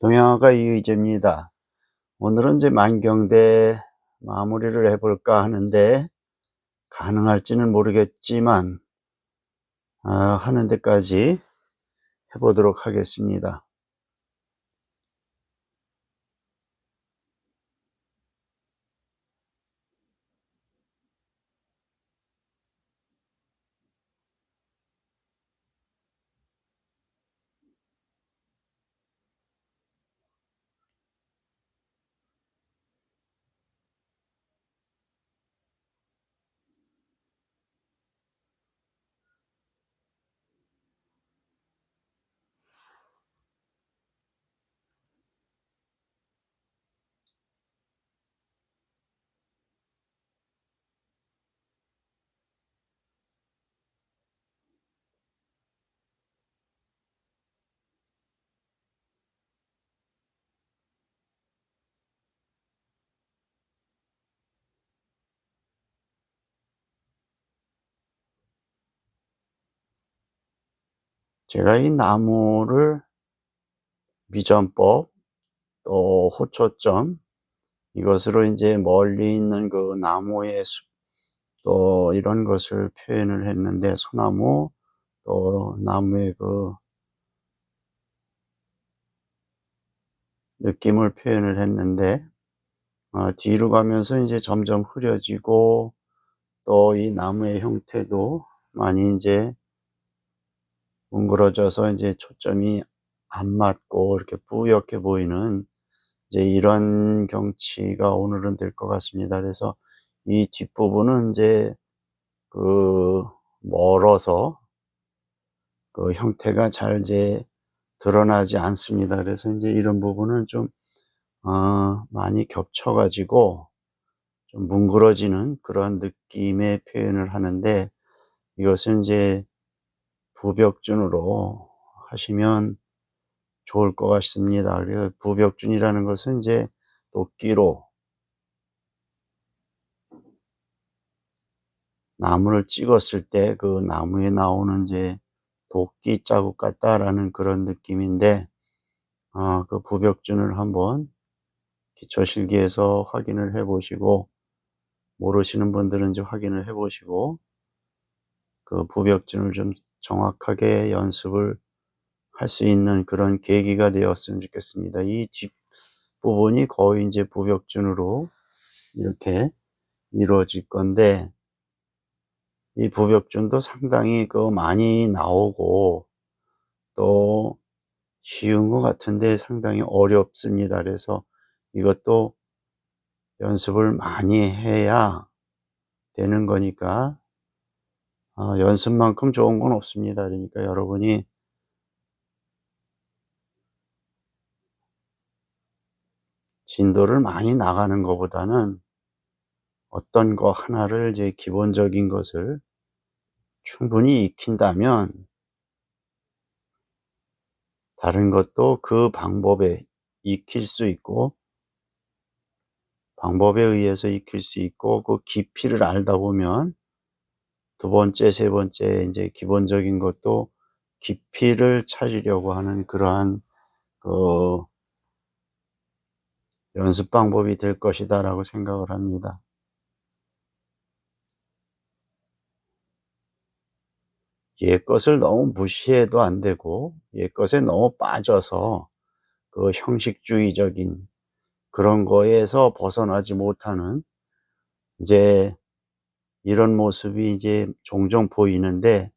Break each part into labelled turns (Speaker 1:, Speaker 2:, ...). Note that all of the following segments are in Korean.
Speaker 1: 동양화가 이의재입니다. 오늘은 이제 만경대 마무리를 해볼까 하는데 가능할지는 모르겠지만 하는 데까지 해보도록 하겠습니다. 제가 이 나무를 미전법 또 호초점 이것으로 이제 멀리 있는 그 나무의 숲 또 이런 것을 표현을 했는데, 소나무 또 나무의 그 느낌을 표현을 했는데 뒤로 가면서 이제 점점 흐려지고 또 이 나무의 형태도 많이 이제 뭉그러져서 이제 초점이 안 맞고 이렇게 뿌옇게 보이는 이제 이런 경치가 오늘은 될 것 같습니다. 그래서 이 뒷부분은 이제 그 멀어서 그 형태가 잘 이제 드러나지 않습니다. 그래서 이제 이런 부분은 좀 많이 겹쳐 가지고 좀 뭉그러지는 그런 느낌의 표현을 하는데, 이것은 이제 부벽준으로 하시면 좋을 것 같습니다. 그래서 부벽준이라는 것은 이제 도끼로 나무를 찍었을 때 그 나무에 나오는 이제 도끼 자국 같다라는 그런 느낌인데, 그 부벽준을 한번 기초실기에서 확인을 해 보시고, 모르시는 분들은 이제 확인을 해 보시고 그 부벽준을 좀 정확하게 연습을 할 수 있는 그런 계기가 되었으면 좋겠습니다. 이 뒷부분이 거의 이제 부벽준으로 이렇게 이루어질 건데, 이 부벽준도 상당히 그 많이 나오고 또 쉬운 것 같은데 상당히 어렵습니다. 그래서 이것도 연습을 많이 해야 되는 거니까 연습만큼 좋은 건 없습니다. 그러니까 여러분이 진도를 많이 나가는 것보다는 어떤 거 하나를 이제 기본적인 것을 충분히 익힌다면 다른 것도 그 방법에 익힐 수 있고, 방법에 의해서 익힐 수 있고, 그 깊이를 알다 보면 두 번째, 세 번째 이제 기본적인 것도 깊이를 찾으려고 하는 그러한 그 연습 방법이 될 것이다라고 생각을 합니다. 옛것을 너무 무시해도 안 되고 옛것에 너무 빠져서 그 형식주의적인 그런 거에서 벗어나지 못하는 이제 이런 모습이 이제 종종 보이는데,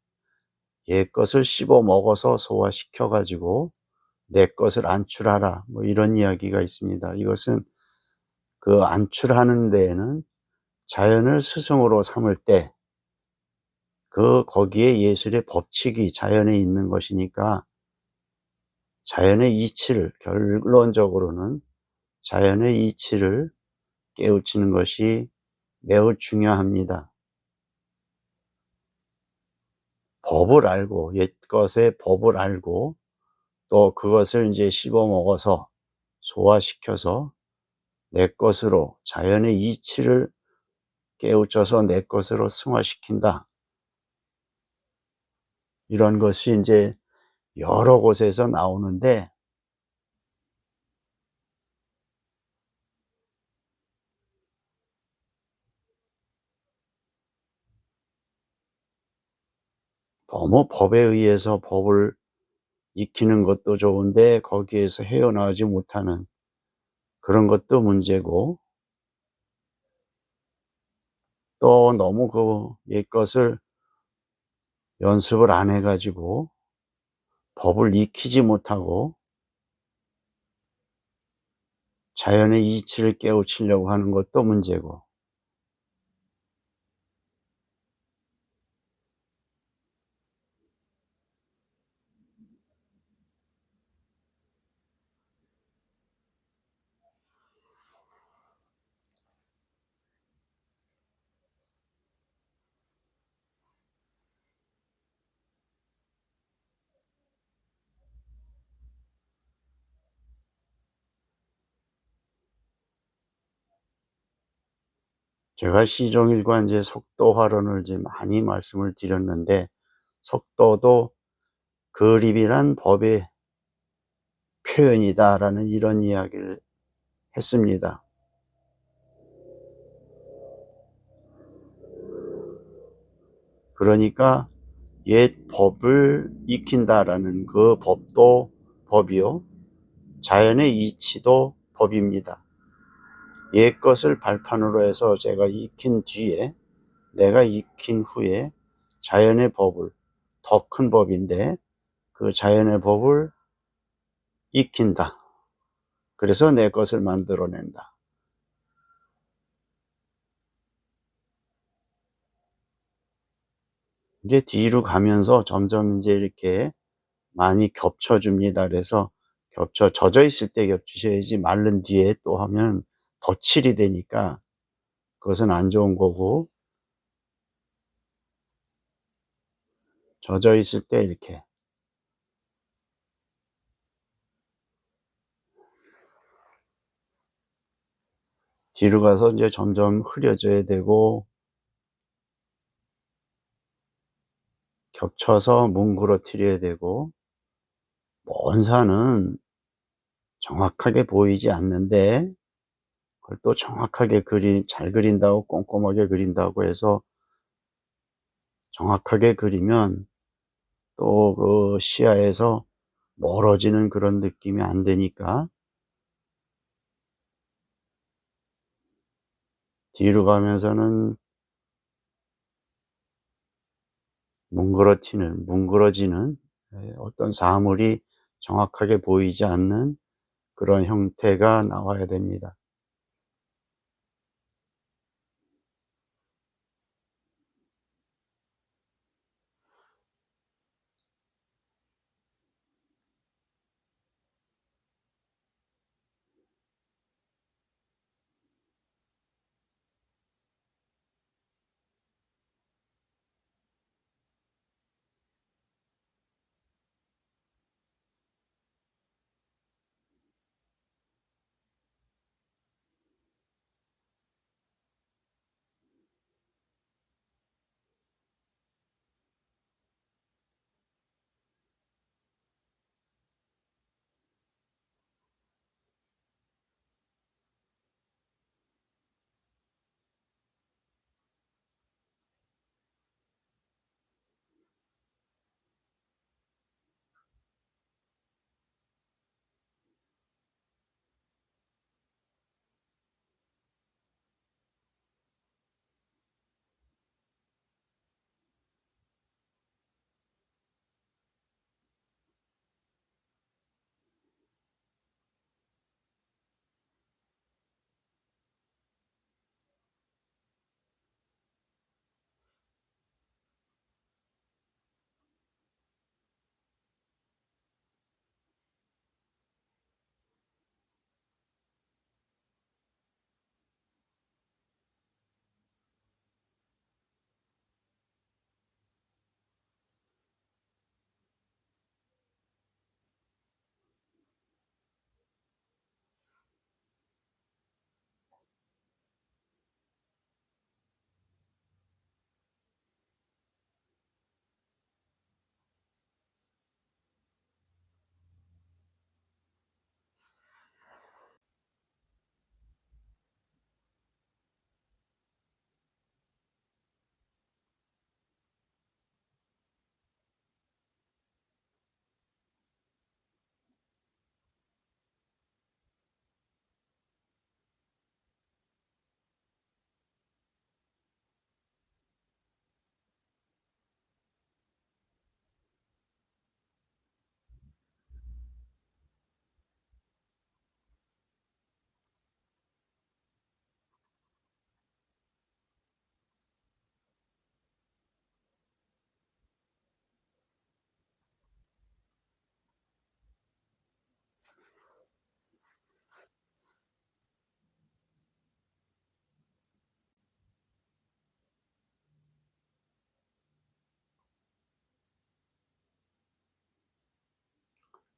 Speaker 1: 옛것을 씹어 먹어서 소화시켜 가지고 내 것을 안출하라, 뭐 이런 이야기가 있습니다. 이것은 그 안출하는 데에는 자연을 스승으로 삼을 때 거기에 예술의 법칙이 자연에 있는 것이니까, 자연의 이치를 결론적으로는 자연의 이치를 깨우치는 것이 매우 중요합니다. 법을 알고, 옛것의 법을 알고 또 그것을 이제 씹어 먹어서 소화시켜서 내 것으로 자연의 이치를 깨우쳐서 내 것으로 승화시킨다. 이런 것이 이제 여러 곳에서 나오는데, 너무 법에 의해서 법을 익히는 것도 좋은데 거기에서 헤어나오지 못하는 그런 것도 문제고, 또 너무 그 옛것을 연습을 안 해 가지고 법을 익히지 못하고 자연의 이치를 깨우치려고 하는 것도 문제고. 제가 시종일관 속도 활언을 많이 말씀을 드렸는데, 속도도 그림이란 법의 표현이다라는 이런 이야기를 했습니다. 그러니까 옛 법을 익힌다라는 그 법도 법이요, 자연의 이치도 법입니다. 옛 것을 발판으로 해서 제가 익힌 뒤에, 내가 익힌 후에 자연의 법을, 더 큰 법인데 그 자연의 법을 익힌다. 그래서 내 것을 만들어낸다. 이제 뒤로 가면서 점점 이제 이렇게 많이 겹쳐줍니다. 그래서 젖어 있을 때 겹치셔야지, 마른 뒤에 또 하면 덧칠이 되니까 그것은 안 좋은 거고, 젖어 있을 때 이렇게 뒤로 가서 이제 점점 흐려져야 되고, 겹쳐서 뭉그러뜨려야 되고, 먼 산은 정확하게 보이지 않는데 그걸 또 정확하게 잘 그린다고, 꼼꼼하게 그린다고 해서 정확하게 그리면 또 그 시야에서 멀어지는 그런 느낌이 안 되니까, 뒤로 가면서는 뭉그러지는 어떤 사물이 정확하게 보이지 않는 그런 형태가 나와야 됩니다.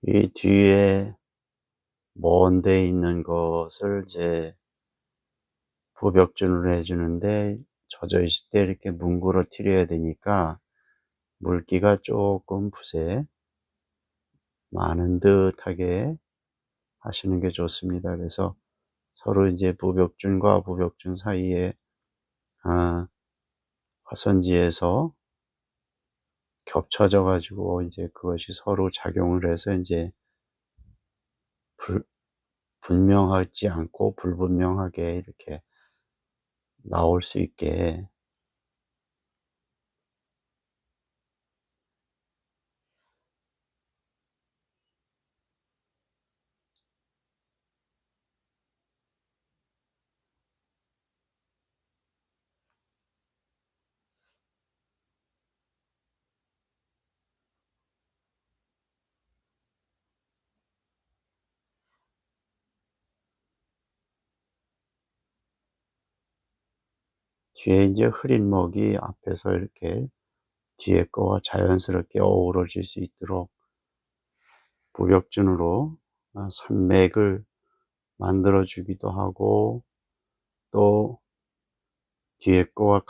Speaker 1: 이 뒤에 먼 데 있는 것을 이제 부벽준을 해 주는데, 젖어 있을 때 이렇게 뭉그러뜨려야 되니까 물기가 조금 붓에 많은 듯하게 하시는 게 좋습니다. 그래서 서로 이제 부벽준과 부벽준 사이에 아 화선지에서 겹쳐져 가지고 이제 그것이 서로 작용을 해서 이제 불 분명하지 않고 불분명하게 이렇게 나올 수 있게. 뒤에 이제 흐린 먹이 앞에서 이렇게 뒤에 거와 자연스럽게 어우러질 수 있도록 부벽준으로 산맥을 만들어 주기도 하고, 또 뒤에 거와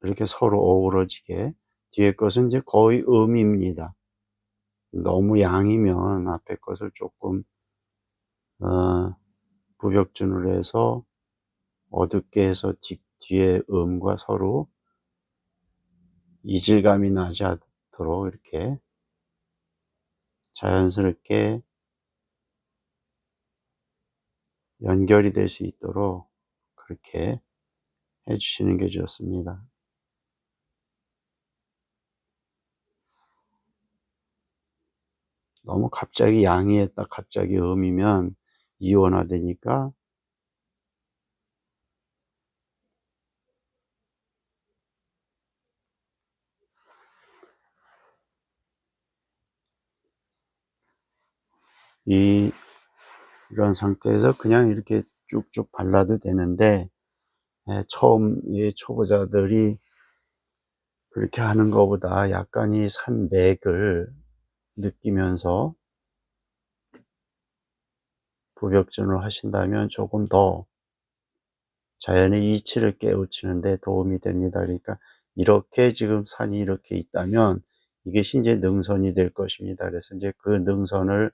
Speaker 1: 이렇게 서로 어우러지게. 뒤에 것은 이제 거의 음입니다. 너무 양이면 앞에 것을 조금 어 부벽준으로 해서 어둡게 해서 뒤에 음과 서로 이질감이 나지 않도록 이렇게 자연스럽게 연결이 될 수 있도록 그렇게 해 주시는 게 좋습니다. 너무 갑자기 양이 했다 갑자기 음이면 이원화되니까. 이런 상태에서 그냥 이렇게 쭉쭉 발라도 되는데, 처음 이 초보자들이 그렇게 하는 것보다 약간 이 산맥을 느끼면서 부벽준을 하신다면 조금 더 자연의 이치를 깨우치는 데 도움이 됩니다. 그러니까 이렇게 지금 산이 이렇게 있다면 이것이 이제 능선이 될 것입니다. 그래서 이제 그 능선을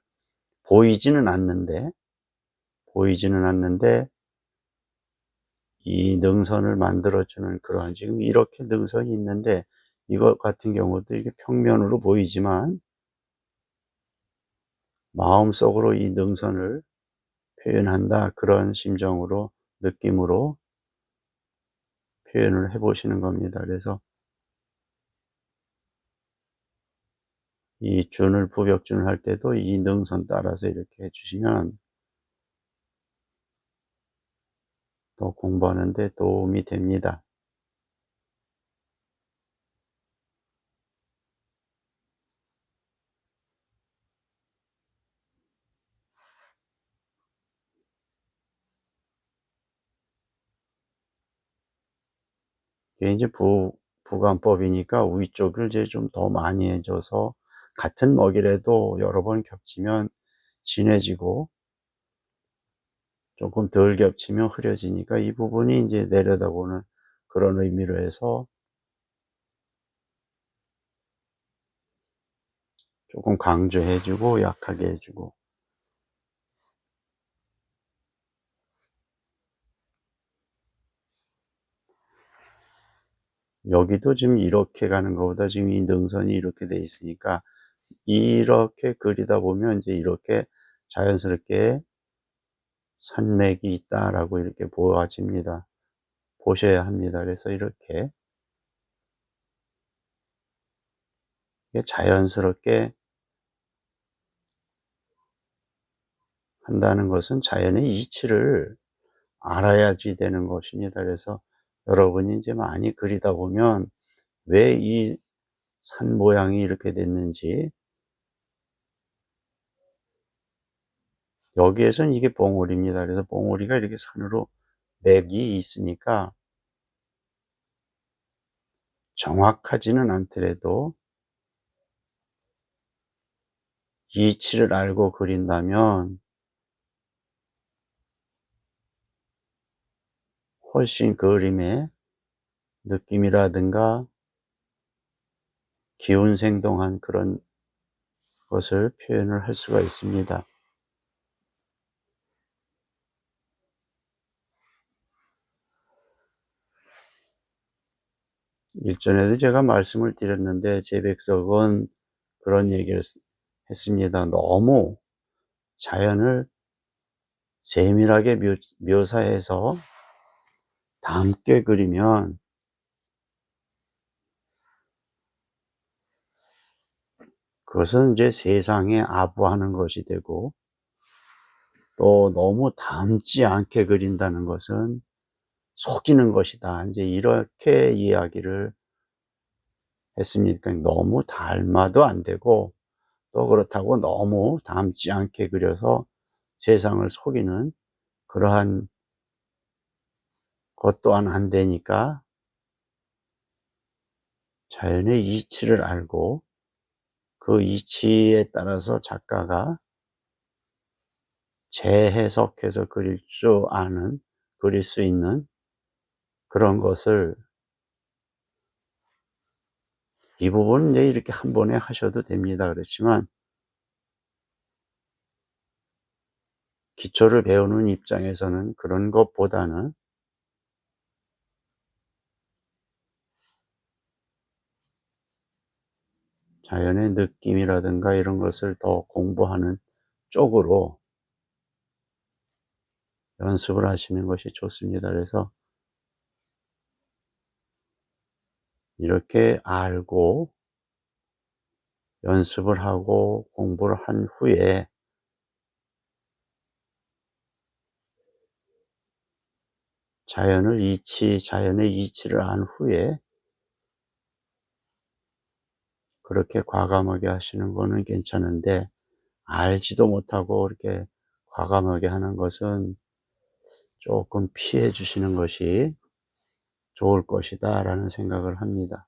Speaker 1: 보이지는 않는데 보이지는 않는데 이 능선을 만들어주는 그런, 지금 이렇게 능선이 있는데 이것 같은 경우도 이게 평면으로 보이지만 마음속으로 이 능선을 표현한다, 그런 심정으로, 느낌으로 표현을 해 보시는 겁니다. 그래서 이 준을, 부벽준을 할 때도 이 능선 따라서 이렇게 해 주시면 더 공부하는 데 도움이 됩니다. 이게 이제 부관법이니까 위쪽을 이제 좀 더 많이 해 줘서 같은 먹이라도 여러 번 겹치면 진해지고 조금 덜 겹치면 흐려지니까 이 부분이 이제 내려다보는 그런 의미로 해서 조금 강조해 주고 약하게 해 주고. 여기도 지금 이렇게 가는 것보다 지금 이 능선이 이렇게 돼 있으니까 이렇게 그리다 보면 이제 이렇게 자연스럽게 산맥이 있다라고 이렇게 보아집니다. 보셔야 합니다. 그래서 이렇게 자연스럽게 한다는 것은 자연의 이치를 알아야지 되는 것입니다. 그래서 여러분이 이제 많이 그리다 보면 왜 이 산 모양이 이렇게 됐는지, 여기에선 이게 봉우리입니다. 그래서 봉우리가 이렇게 산으로 맥이 있으니까 정확하지는 않더라도 이치를 알고 그린다면 훨씬 그림의 느낌이라든가 기운생동한 그런 것을 표현을 할 수가 있습니다. 일전에도 제가 말씀을 드렸는데 제 백석은 그런 얘기를 했습니다. 너무 자연을 세밀하게 묘사해서 담게 그리면 그것은 이제 세상에 아부하는 것이 되고, 또 너무 담지 않게 그린다는 것은 속이는 것이다. 이제 이렇게 이야기를 했습니다. 그러니까 너무 닮아도 안 되고, 또 그렇다고 너무 닮지 않게 그려서 세상을 속이는 그러한 것 또한 안 되니까 자연의 이치를 알고 그 이치에 따라서 작가가 재해석해서 그릴 수 있는 그런 것을, 이 부분은 이제 이렇게 한 번에 하셔도 됩니다. 그렇지만 기초를 배우는 입장에서는 그런 것보다는 자연의 느낌이라든가 이런 것을 더 공부하는 쪽으로 연습을 하시는 것이 좋습니다. 그래서 이렇게 알고 연습을 하고 공부를 한 후에 자연의 이치를 안 후에 그렇게 과감하게 하시는 거는 괜찮은데, 알지도 못하고 이렇게 과감하게 하는 것은 조금 피해 주시는 것이 좋을 것이다 라는 생각을 합니다.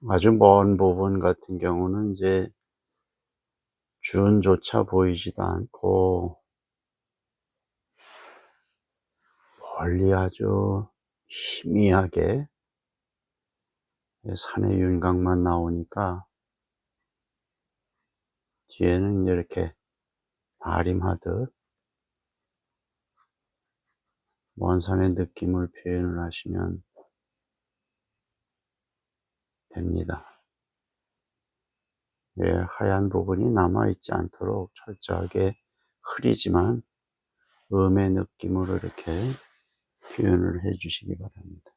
Speaker 1: 아주 먼 부분 같은 경우는 이제 준조차 보이지도 않고 멀리 아주 희미하게 산의 윤곽만 나오니까 뒤에는 이렇게 아림하듯 먼 산의 느낌을 표현을 하시면 됩니다. 예, 하얀 부분이 남아있지 않도록 철저하게 흐리지만 음의 느낌으로 이렇게 표현을 해 주시기 바랍니다.